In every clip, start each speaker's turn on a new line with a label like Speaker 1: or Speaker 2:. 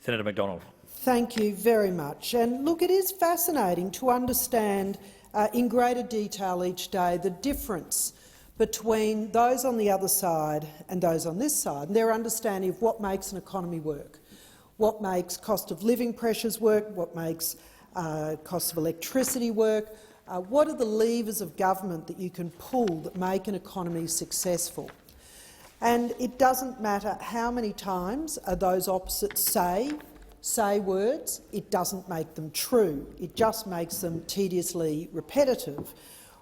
Speaker 1: Senator McDonald.
Speaker 2: Thank you very much. And look, it is fascinating to understand in greater detail each day the difference between those on the other side and those on this side, and their understanding of what makes an economy work, what makes cost of living pressures work, what makes cost of electricity work, what are the levers of government that you can pull that make an economy successful. And it doesn't matter how many times those opposites say words, it doesn't make them true. It just makes them tediously repetitive.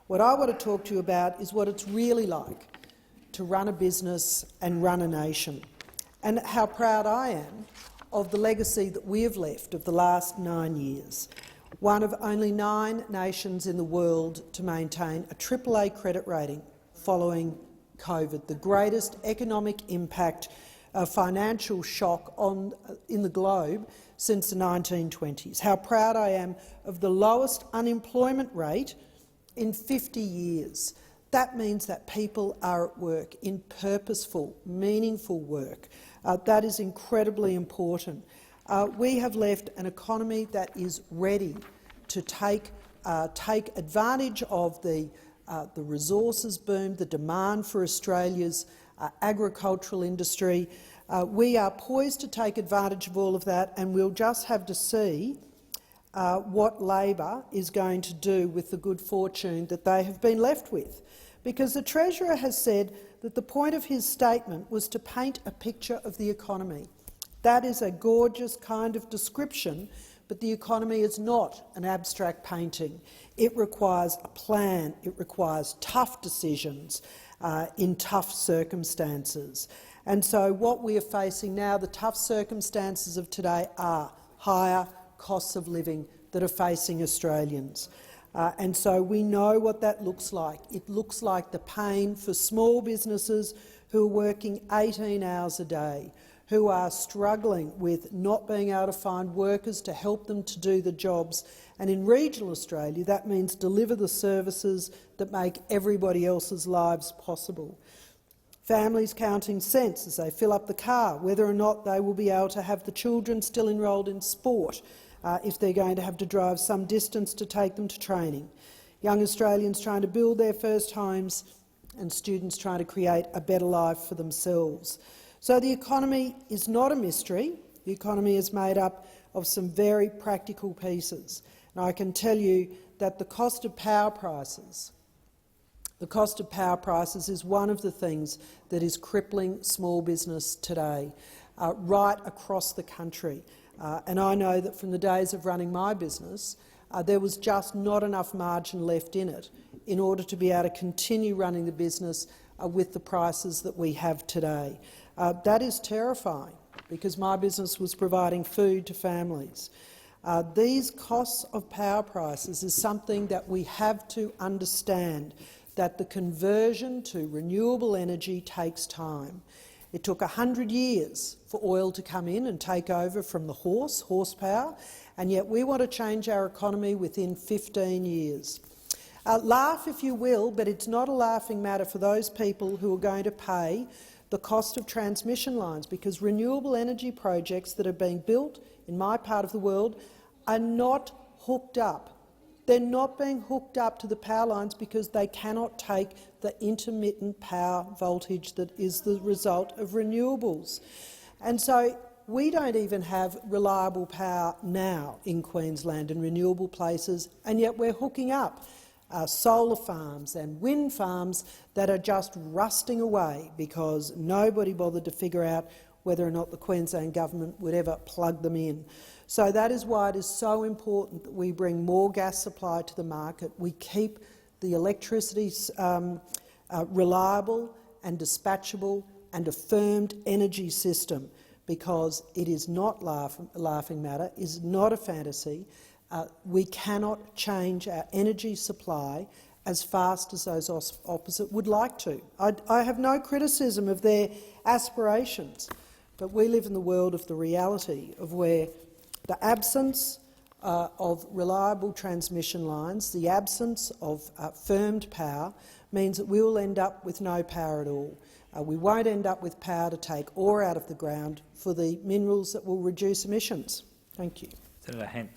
Speaker 2: What I want to talk to you about is what it's really like to run a business and run a nation, and how proud I am of the legacy that we have left of the last 9 years, one of only 9 nations in the world to maintain a AAA credit rating following COVID, the greatest economic impact financial shock in the globe since the 1920s. How proud I am of the lowest unemployment rate in 50 years. That means that people are at work in purposeful, meaningful work. That is incredibly important. We have left an economy that is ready to take advantage of the resources boom, the demand for Australia's agricultural industry. We are poised to take advantage of all of that, and we'll just have to see what Labor is going to do with the good fortune that they have been left with. Because the Treasurer has said that the point of his statement was to paint a picture of the economy. That is a gorgeous kind of description, but the economy is not an abstract painting. It requires a plan. It requires tough decisions in tough circumstances. And so what we are facing now, the tough circumstances of today, are higher costs of living that are facing Australians. And so we know what that looks like. It looks like the pain for small businesses who are working 18 hours a day, who are struggling with not being able to find workers to help them to do the jobs. And in regional Australia, that means deliver the services that make everybody else's lives possible. Families counting cents as they fill up the car, whether or not they will be able to have the children still enrolled in sport, if they're going to have to drive some distance to take them to training. Young Australians trying to build their first homes, and students trying to create a better life for themselves. So the economy is not a mystery. The economy is made up of some very practical pieces. And I can tell you that the cost of power prices is one of the things that is crippling small business today, right across the country. And I know that from the days of running my business, there was just not enough margin left in it in order to be able to continue running the business with the prices that we have today. That is terrifying, because my business was providing food to families. These costs of power prices is something that we have to understand, that the conversion to renewable energy takes time. It took 100 years for oil to come in and take over from the horsepower, and yet we want to change our economy within 15 years. Laugh if you will, but it's not a laughing matter for those people who are going to pay the cost of transmission lines, because renewable energy projects that are being built in my part of the world are not hooked up. They're not being hooked up to the power lines because they cannot take the intermittent power voltage that is the result of renewables. And so we don't even have reliable power now in Queensland and renewable places, and yet we're hooking up solar farms and wind farms that are just rusting away because nobody bothered to figure out whether or not the Queensland government would ever plug them in. So that is why it is so important that we bring more gas supply to the market. We keep the electricity reliable and dispatchable and a firmed energy system, because it is not a laughing matter, is not a fantasy. We cannot change our energy supply as fast as those opposite would like to. I have no criticism of their aspirations, but we live in the world of the reality of where the absence of reliable transmission lines, the absence of firmed power, means that we will end up with no power at all. We won't end up with power to take ore out of the ground for the minerals that will reduce emissions. Thank you.
Speaker 1: Senator Hent.